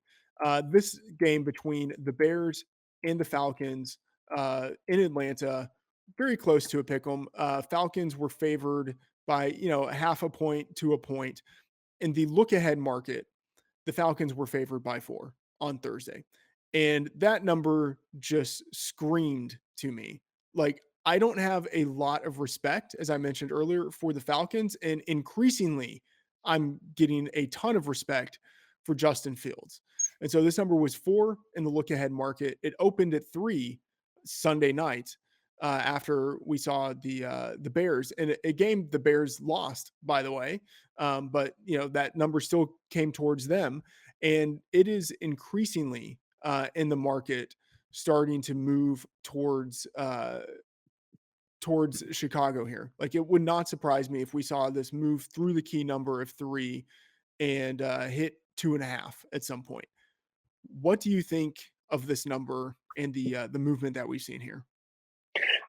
this game between the Bears and the Falcons in Atlanta, very close to a pick 'em. Falcons were favored by, half a point to a point. In the look ahead market, the Falcons were favored by 4 on Thursday. And that number just screamed to me. Like, I don't have a lot of respect, as I mentioned earlier, for the Falcons. And increasingly, I'm getting a ton of respect for Justin Fields. And so this number was 4 in the look ahead market. It opened at 3 Sunday night after we saw the Bears, and a game the Bears lost, by the way. But that number still came towards them, and it is increasingly in the market starting to move towards Chicago here. Like, it would not surprise me if we saw this move through the key number of 3 and hit 2.5 at some point. What do you think of this number and the movement that we've seen here?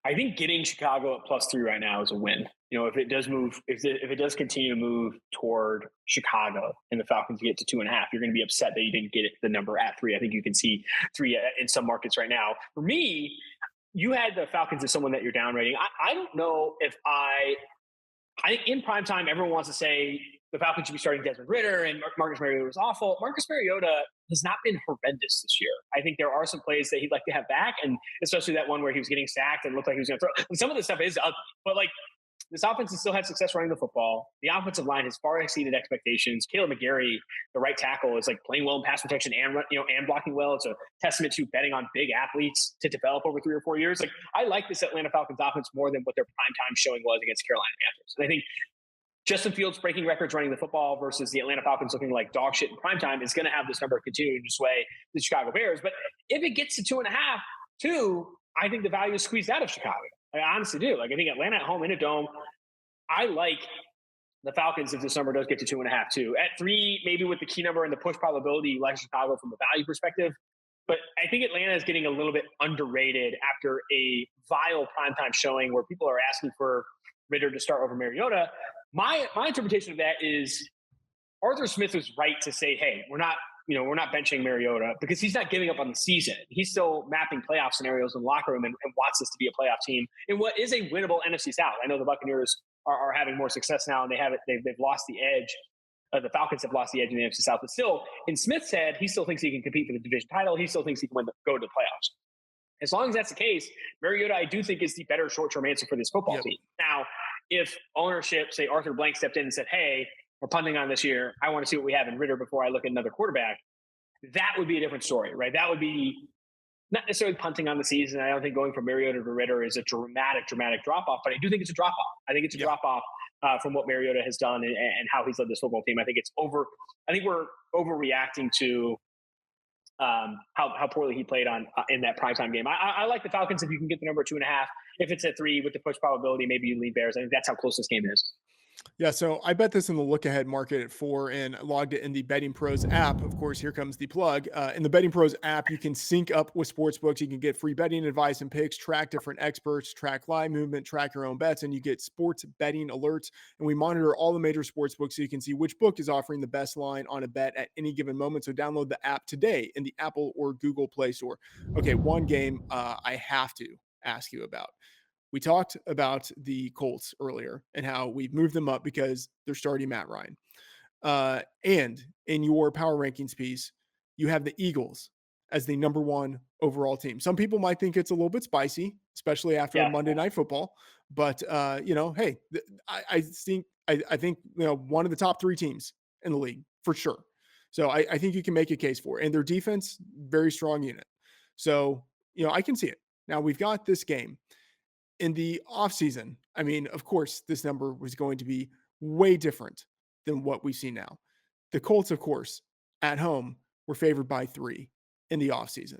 I think getting Chicago at +3 right now is a win. If it does move, if it does continue to move toward Chicago and the Falcons get to 2.5, you're going to be upset that you didn't get the number at 3. I think you can see 3 in some markets right now. For me, you had the Falcons as someone that you're down rating. I don't know if I think in prime time, everyone wants to say the Falcons should be starting Desmond Ridder and Marcus Mariota was awful. Marcus Mariota has not been horrendous this year. I think there are some plays that he'd like to have back, and especially that one where he was getting sacked and looked like he was going to throw. And some of the stuff is ugly, but like this offense has still had success running the football. The offensive line has far exceeded expectations. Caleb McGarry, the right tackle, is like playing well in pass protection and and blocking well. It's a testament to betting on big athletes to develop over 3 or 4 years. Like, I like this Atlanta Falcons offense more than what their primetime showing was against Carolina Panthers. And I think Justin Fields breaking records running the football versus the Atlanta Falcons looking like dog shit in primetime is going to have this number continuing to sway the Chicago Bears. But if it gets to 2.5, 2, I think the value is squeezed out of Chicago. I honestly do. Like, I think Atlanta at home in a dome, I like the Falcons if this number does get to 2.5, too. At 3, maybe with the key number and the push probability, you like Chicago from a value perspective. But I think Atlanta is getting a little bit underrated after a vile primetime showing where people are asking for Ridder to start over Mariota. My interpretation of that is Arthur Smith was right to say, hey, we're not benching Mariota because he's not giving up on the season. He's still mapping playoff scenarios in the locker room and wants this to be a playoff team in what is a winnable NFC South. I know the Buccaneers are having more success now, and they've lost the edge. The Falcons have lost the edge in the NFC South, but still, in Smith's head, he still thinks he can compete for the division title. He still thinks he can go to the playoffs. As long as that's the case, Mariota, I do think, is the better short-term answer for this football Yep. team. Now, if ownership, say Arthur Blank, stepped in and said, "Hey, we're punting on this year. I want to see what we have in Ritter before I look at another quarterback," that would be a different story, right? That would be not necessarily punting on the season. I don't think going from Mariota to Ritter is a dramatic drop off, but I do think it's a drop off. I think it's a Yep. drop off from what Mariota has done and how he's led this football team. I think it's over. I think we're overreacting to how poorly he played on in that primetime game. I like the Falcons if you can get the number 2.5. If it's at 3 with the push probability, maybe you lean Bears. I think that's how close this game is. Yeah, so I bet this in the look ahead market at 4 and logged it in the BettingPros app. Of course, here comes the plug. In the BettingPros app, you can sync up with sportsbooks. You can get free betting advice and picks, track different experts, track line movement, track your own bets, and you get sports betting alerts. And we monitor all the major sportsbooks so you can see which book is offering the best line on a bet at any given moment. So download the app today in the Apple or Google Play Store. Okay, one game I have to ask you about. We talked about the Colts earlier and how we've moved them up because they're starting Matt Ryan. And in your power rankings piece, you have the Eagles as the number 1 overall team. Some people might think it's a little bit spicy, especially after Yeah. Monday Night Football. But hey, I think one of the top 3 teams in the league for sure. So I think you can make a case for it. And their defense, very strong unit. So I can see it. Now we've got this game in the offseason. I mean, of course, this number was going to be way different than what we see now. The Colts, of course, at home were favored by 3 in the offseason.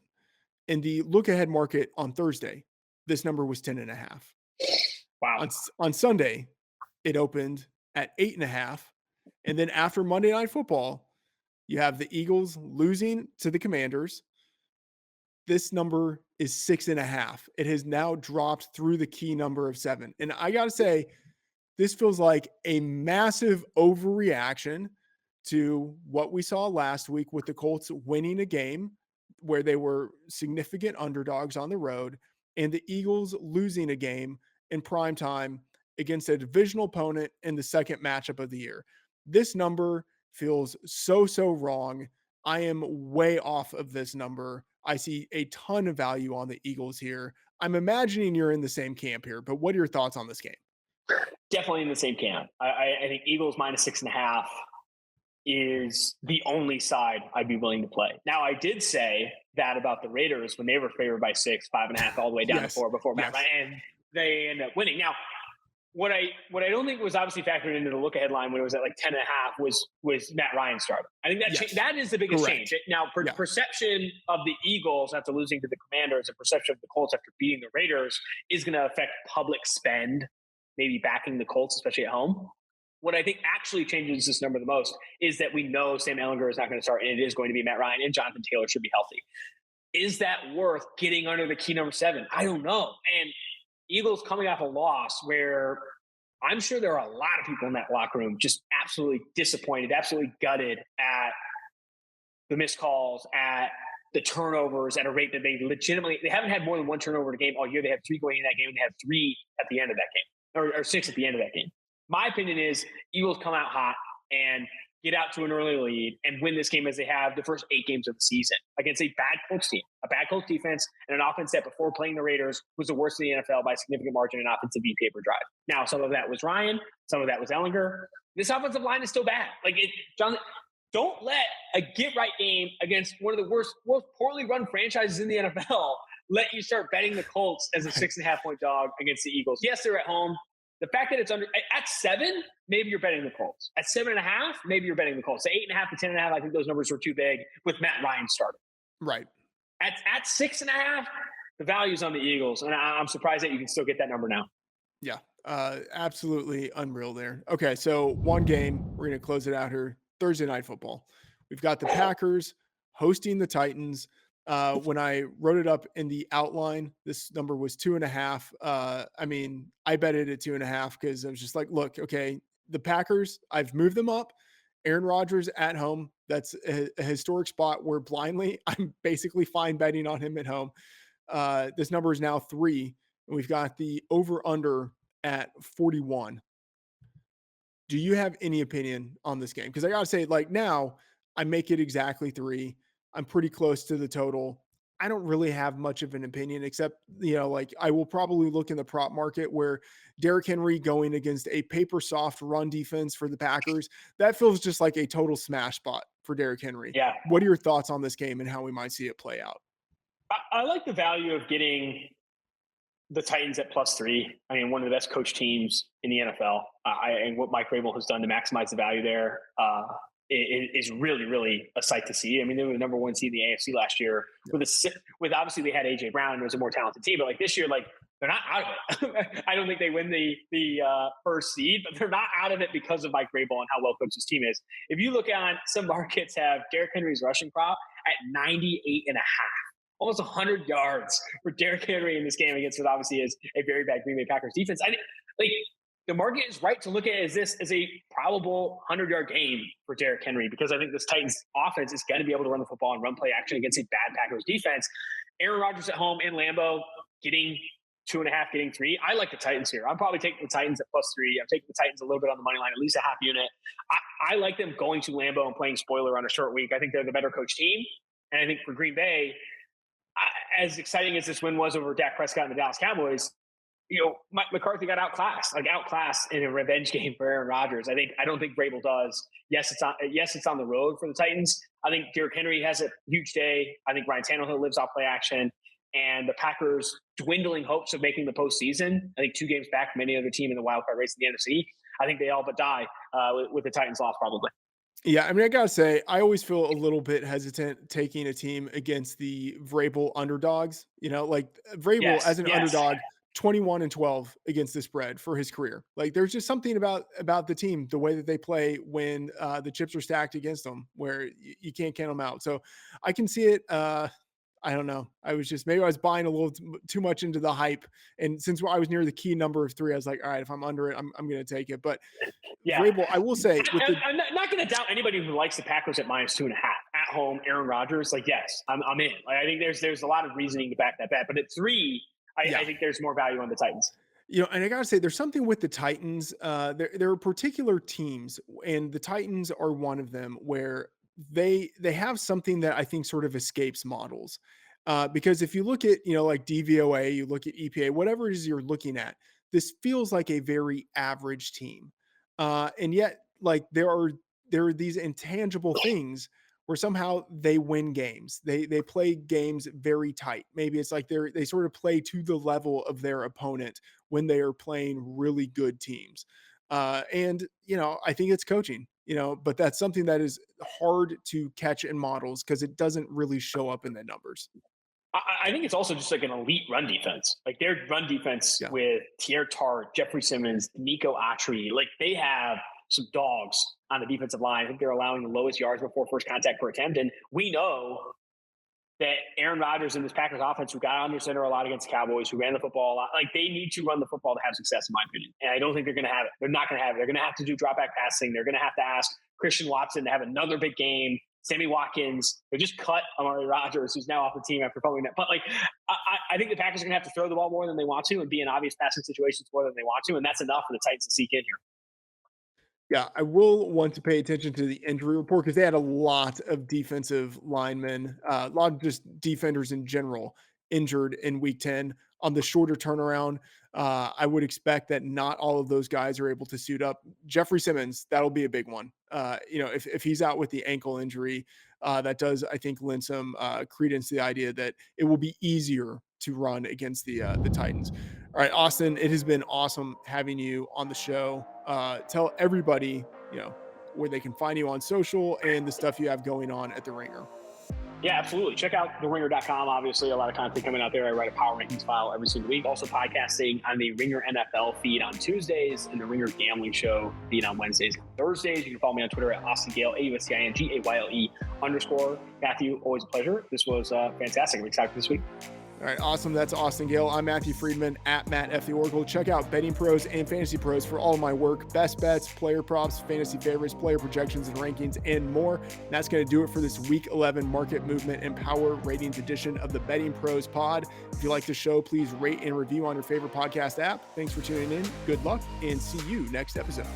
In the look ahead market on Thursday, this number was 10.5. Wow. On Sunday, it opened at 8.5. And then after Monday Night Football, you have the Eagles losing to the Commanders. This number is 6.5. It has now dropped through the key number of 7. And I got to say, this feels like a massive overreaction to what we saw last week with the Colts winning a game where they were significant underdogs on the road and the Eagles losing a game in prime time against a divisional opponent in the second matchup of the year. This number feels so wrong. I am way off of this number. I see a ton of value on the Eagles here. I'm imagining you're in the same camp here, but what are your thoughts on this game? Definitely in the same camp. I think Eagles minus 6.5 is the only side I'd be willing to play. Now, I did say that about the Raiders when they were favored by 6, 5.5, all the way down to 4 before Matt Ryan, and they end up winning. Now, what I don't think was obviously factored into the look ahead line when it was at like 10.5 was Matt Ryan starting. I think that is the biggest change. Now, perception of the Eagles after losing to the Commanders and perception of the Colts after beating the Raiders is going to affect public spend, maybe backing the Colts, especially at home. What I think actually changes this number the most is that we know Sam Ehlinger is not going to start, and it is going to be Matt Ryan, and Jonathan Taylor should be healthy. Is that worth getting under the key number 7? I don't know. And Eagles coming off a loss where I'm sure there are a lot of people in that locker room just absolutely disappointed, absolutely gutted at the missed calls, at the turnovers at a rate that they haven't had more than 1 turnover in a game all year. They have 3 going in that game, and they have 3 at the end of that game, or 6 at the end of that game. My opinion is Eagles come out hot and get out to an early lead and win this game as they have the first 8 games of the season against a bad Colts team, a bad Colts defense, and an offense that before playing the Raiders was the worst in the NFL by a significant margin in offensive VPA per drive. Now, some of that was Ryan, some of that was Ehlinger. This offensive line is still bad. Don't let a get-right game against one of the most poorly run franchises in the NFL let you start betting the Colts as a 6.5-point dog against the Eagles. Yes, they're at home. The fact that it's under at 7, maybe you're betting the Colts. At 7.5, maybe you're betting the Colts. At 8.5 to 10.5, I think those numbers were too big with Matt Ryan starting. Right. At 6.5, the value's on the Eagles, and I'm surprised that you can still get that number now. Yeah, absolutely unreal there. Okay, so one game, we're going to close it out here. Thursday Night Football. We've got the Packers hosting the Titans. When I wrote it up in the outline, this number was 2.5. I mean, I bet it at 2.5 because I was just like, look, okay, the Packers, I've moved them up. Aaron Rodgers at home. That's a historic spot where blindly I'm basically fine betting on him at home. This number is now 3, and we've got the over-under at 41. Do you have any opinion on this game? Because I got to say, like now, I make it exactly 3. I'm pretty close to the total. I don't really have much of an opinion except, like I will probably look in the prop market where Derrick Henry going against a paper soft run defense for the Packers, that feels just like a total smash spot for Derrick Henry. Yeah. What are your thoughts on this game and how we might see it play out? I like the value of getting the Titans at +3. I mean, one of the best coach teams in the NFL. And what Mike Vrabel has done to maximize the value there is really, really a sight to see. I mean, they were the number 1 seed in the AFC last year. With obviously they had AJ Brown, who was a more talented team, but like this year, like they're not out of it. I don't think they win the first seed, but they're not out of it because of Mike Vrabel and how well coached his team is. If you look on some markets, have Derrick Henry's rushing prop at 98.5. Almost 100 yards for Derrick Henry in this game against what obviously is a very bad Green Bay Packers defense. I think like the market is right to look at as this as a probable 100-yard game for Derrick Henry, because I think this Titans offense is going to be able to run the football and run play action against a bad Packers defense. Aaron Rodgers at home in Lambeau getting 2.5, getting 3. I like the Titans here. I'm probably taking the Titans at +3. I'm taking the Titans a little bit on the money line, at least a half unit. I like them going to Lambeau and playing spoiler on a short week. I think they're the better coach team. And I think for Green Bay, as exciting as this win was over Dak Prescott and the Dallas Cowboys, McCarthy got outclassed in a revenge game for Aaron Rodgers. I don't think Vrabel does. Yes, it's on the road for the Titans. I think Derrick Henry has a huge day. I think Ryan Tannehill lives off play action, and the Packers' dwindling hopes of making the postseason. I think 2 games back from any other team in the wild card race in the NFC. I think they all but die with the Titans' loss probably. Yeah, I mean, I gotta say, I always feel a little bit hesitant taking a team against the Vrabel underdogs. Like Vrabel as an underdog, 21-12 against the spread for his career. Like, there's just something about the team, the way that they play when the chips are stacked against them, where you can't count them out. So I can see it. I don't know. Maybe I was buying a little too much into the hype. And since I was near the key number of 3, I was like, all right, if I'm under it, I'm going to take it. But yeah, Vrabel, I will say, I'm not going to doubt anybody who likes the Packers at -2.5 at home. Aaron Rodgers, like, yes, I'm in. Like, I think there's a lot of reasoning to back that bet. But at 3, I think there's more value on the Titans. And I gotta say, there's something with the Titans. There are particular teams, and the Titans are one of them, where they have something that I think sort of escapes models. Because if you look at, like DVOA, you look at EPA, whatever it is you're looking at, this feels like a very average team. And yet, like there are these intangible things where somehow they win games. They play games very tight. Maybe it's like they sort of play to the level of their opponent when they are playing really good teams. And I think it's coaching. But that's something that is hard to catch in models because it doesn't really show up in the numbers. I think it's also just like an elite run defense. Like their run defense with Tier Tart, Jeffrey Simmons, Nico Autry, like they have some dogs on the defensive line. I think they're allowing the lowest yards before first contact per attempt. And we know that Aaron Rodgers and this Packers offense, who got under center a lot against the Cowboys, who ran the football a lot, like they need to run the football to have success, in my opinion. And I don't think they're going to have it. They're not going to have it. They're going to have to do drop back passing. They're going to have to ask Christian Watson to have another big game. Sammy Watkins, they just cut Amari Rodgers, who's now off the team after following that. But like, I think the Packers are going to have to throw the ball more than they want to and be in obvious passing situations more than they want to. And that's enough for the Titans to seek in here. Yeah, I will want to pay attention to the injury report because they had a lot of defensive linemen, a lot of just defenders in general injured in week 10 on the shorter turnaround. I would expect that not all of those guys are able to suit up. Jeffrey Simmons, that'll be a big one. If he's out with the ankle injury, that does, I think, lend some credence to the idea that it will be easier to run against the Titans. All right, Austin, it has been awesome having you on the show. Tell everybody, where they can find you on social and the stuff you have going on at The Ringer. Yeah, absolutely. Check out theringer.com. Obviously, a lot of content coming out there. I write a power rankings file every single week. Also podcasting on the Ringer NFL feed on Tuesdays and the Ringer Gambling Show feed on Wednesdays and Thursdays. You can follow me on Twitter at Austin Gayle, AUSTINGAYLE_. Matthew, always a pleasure. This was fantastic. I'm excited for this week. All right, awesome. That's Austin Gayle. I'm Matthew Freedman at Matt F. The Oracle. Check out BettingPros and Fantasy Pros for all of my work. Best bets, player props, fantasy favorites, player projections and rankings, and more. And that's going to do it for this Week 11 Market Movement and Power Ratings edition of the BettingPros pod. If you like the show, please rate and review on your favorite podcast app. Thanks for tuning in. Good luck, and see you next episode.